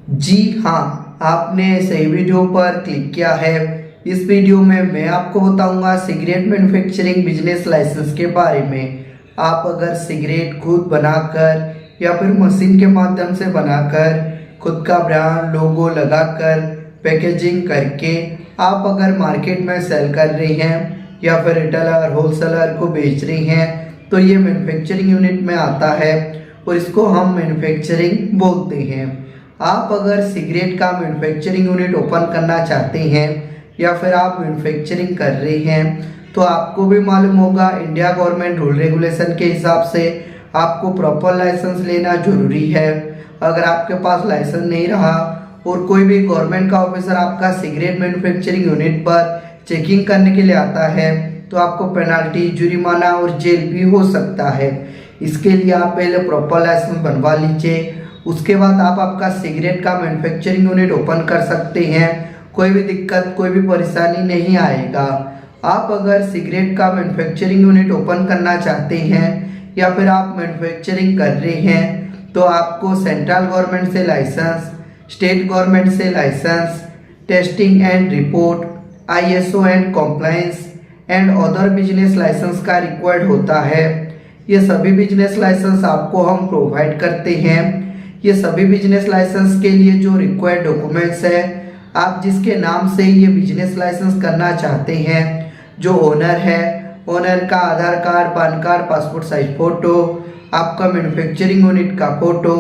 जी हाँ, आपने सही वीडियो पर क्लिक किया है। इस वीडियो में मैं आपको बताऊंगा सिगरेट मैन्युफैक्चरिंग बिजनेस लाइसेंस के बारे में। आप अगर सिगरेट खुद बनाकर या फिर मशीन के माध्यम से बनाकर खुद का ब्रांड लोगो लगाकर पैकेजिंग करके आप अगर मार्केट में सेल कर रहे हैं या फिर रिटेलर होलसेलर को बेच रहे हैं तो ये मैन्युफैक्चरिंग यूनिट में आता है और इसको हम मैन्युफैक्चरिंग बोलते हैं। आप अगर सिगरेट का मैन्युफैक्चरिंग यूनिट ओपन करना चाहते हैं या फिर आप मैन्युफैक्चरिंग कर रहे हैं तो आपको भी मालूम होगा इंडिया गवर्नमेंट रूल रेगुलेशन के हिसाब से आपको प्रॉपर लाइसेंस लेना जरूरी है। अगर आपके पास लाइसेंस नहीं रहा और कोई भी गवर्नमेंट का ऑफिसर आपका सिगरेट मैन्युफैक्चरिंग यूनिट पर चेकिंग करने के लिए आता है तो आपको पेनाल्टी जुर्माना और जेल भी हो सकता है। इसके लिए आप पहले प्रॉपर लाइसेंस बनवा लीजिए, उसके बाद आप आपका सिगरेट का मैन्युफैक्चरिंग यूनिट ओपन कर सकते हैं। कोई भी दिक्कत कोई भी परेशानी नहीं आएगा। आप अगर सिगरेट का मैन्युफैक्चरिंग यूनिट ओपन करना चाहते हैं या फिर आप मैन्युफैक्चरिंग कर रहे हैं तो आपको सेंट्रल गवर्नमेंट से लाइसेंस, स्टेट गवर्नमेंट से license, testing and report, ISO and compliance and other business license का रिक्वायर्ड होता है। ये सभी बिजनेस लाइसेंस आपको हम प्रोवाइड करते हैं। ये सभी बिजनेस लाइसेंस के लिए जो रिक्वायर्ड डॉक्यूमेंट्स है, आप जिसके नाम से ये बिजनेस लाइसेंस करना चाहते हैं, जो ओनर है, ओनर का Aadhaar card, PAN card, passport size photo, आपका मैन्युफैक्चरिंग यूनिट का फोटो,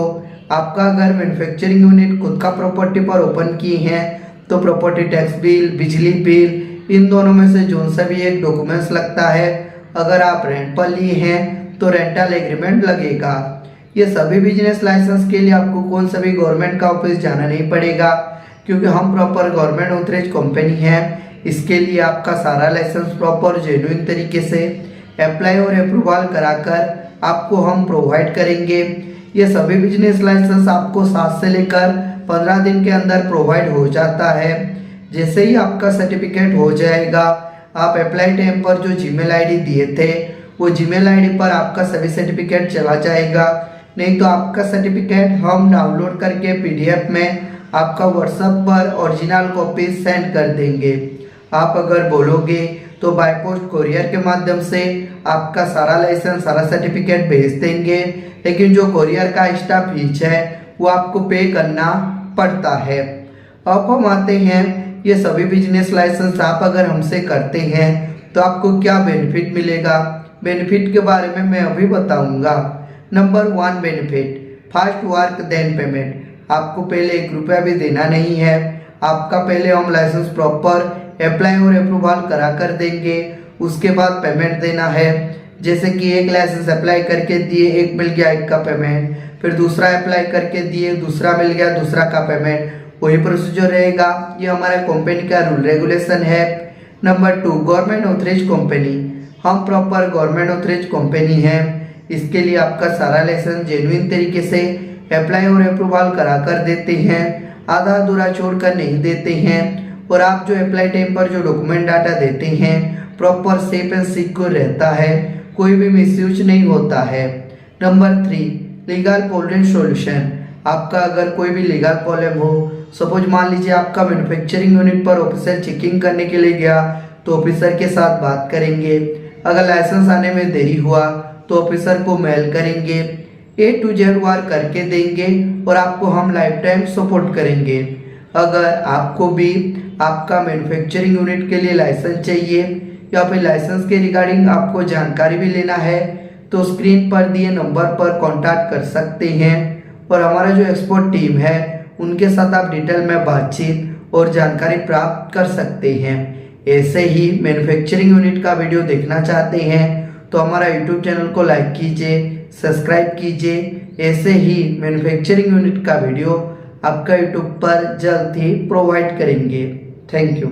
आपका अगर मैन्युफैक्चरिंग यूनिट खुद का प्रॉपर्टी पर ओपन किए हैं तो प्रॉपर्टी टैक्स बिल, बिजली बिल, इन दोनों में से जो सा भी एक डॉक्यूमेंट्स लगता है। अगर आप रेंट पर लिए हैं तो रेंटल एग्रीमेंट लगेगा। ये सभी बिजनेस लाइसेंस के लिए आपको कौन सा भी गवर्नमेंट का ऑफिस जाना नहीं पड़ेगा क्योंकि हम प्रॉपर गवर्नमेंट ऑथराइज्ड कंपनी है। इसके लिए आपका सारा लाइसेंस प्रॉपर जेन्युइन तरीके से अप्लाई और अप्रूवल कराकर आपको हम प्रोवाइड करेंगे। ये सभी बिजनेस लाइसेंस आपको 7 से लेकर 15 दिन के अंदर प्रोवाइड हो जाता है। जैसे ही आपका सर्टिफिकेट हो जाएगा, आप अप्लाई टाइम पर जो जीमेल आईडी दिए थे वो जीमेल आईडी पर आपका सभी सर्टिफिकेट चला जाएगा। नहीं तो आपका सर्टिफिकेट हम डाउनलोड करके PDF में आपका व्हाट्सएप पर ओरिजिनल कॉपी सेंड कर देंगे। आप अगर बोलोगे तो बाय पोस्ट कोरियर के माध्यम से आपका सारा लाइसेंस, सारा सर्टिफिकेट भेज देंगे, लेकिन जो कोरियर का एक्स्ट्रा फीस है वो आपको पे करना पड़ता है। अब हम आते हैं ये सभी बिजनेस लाइसेंस आप अगर हमसे करते हैं तो आपको क्या बेनिफिट मिलेगा। बेनिफिट के बारे में मैं अभी बताऊंगा। Number 1 benefit, fast work then payment. आपको पहले 1 रुपया भी देना नहीं है। आपका पहले हम लाइसेंस प्रॉपर अप्लाई और अप्रूवल करा कर देंगे, उसके बाद पेमेंट देना है। जैसे कि एक लाइसेंस अप्लाई करके दिए, एक मिल गया, एक का पेमेंट, फिर दूसरा अप्लाई करके दिए, दूसरा मिल गया, दूसरा का पेमेंट, वही प्रोसीजर रहेगा। ये हमारा कंपनी का रूल रेगुलेशन है। Number 2 government authorised company. हम प्रॉपर गवर्नमेंट ऑथराइज्ड कंपनी है। इसके लिए आपका सारा लाइसेंस जेन्युइन तरीके से अप्लाई और अप्रूवल करा कर देते हैं, आधा अधूरा छोड़कर नहीं देते हैं। और आप जो अप्लाई टाइम पर जो डॉक्यूमेंट डाटा देते हैं प्रॉपर सेफ एंड सिक्योर रहता है, कोई भी मिसयूज नहीं होता है। Number 3 legal problem solution. आपका अगर कोई भी लीगल प्रॉब्लम हो, सपोज मान लीजिए आपका मैन्युफैक्चरिंग यूनिट पर ऑफिसर चेकिंग करने के लिए गया तो ऑफिसर के साथ बात करेंगे। अगर लाइसेंस आने में देरी हुआ तो ऑफिसर को मेल करेंगे, A to Z वर्क करके देंगे और आपको हम लाइफ टाइम सपोर्ट करेंगे। अगर आपको भी आपका मैन्युफैक्चरिंग यूनिट के लिए लाइसेंस चाहिए या फिर लाइसेंस के रिगार्डिंग आपको जानकारी भी लेना है तो स्क्रीन पर दिए नंबर पर कांटेक्ट कर सकते हैं और हमारा जो एक्सपर्ट टीम है उनके साथ आप डिटेल में बातचीत और जानकारी प्राप्त कर सकते हैं। ऐसे ही मैन्युफैक्चरिंग यूनिट का वीडियो देखना चाहते हैं तो हमारा YouTube चैनल को लाइक कीजिए, सब्सक्राइब कीजिए। ऐसे ही मैन्युफैक्चरिंग यूनिट का वीडियो आपका YouTube पर जल्द ही प्रोवाइड करेंगे। Thank you.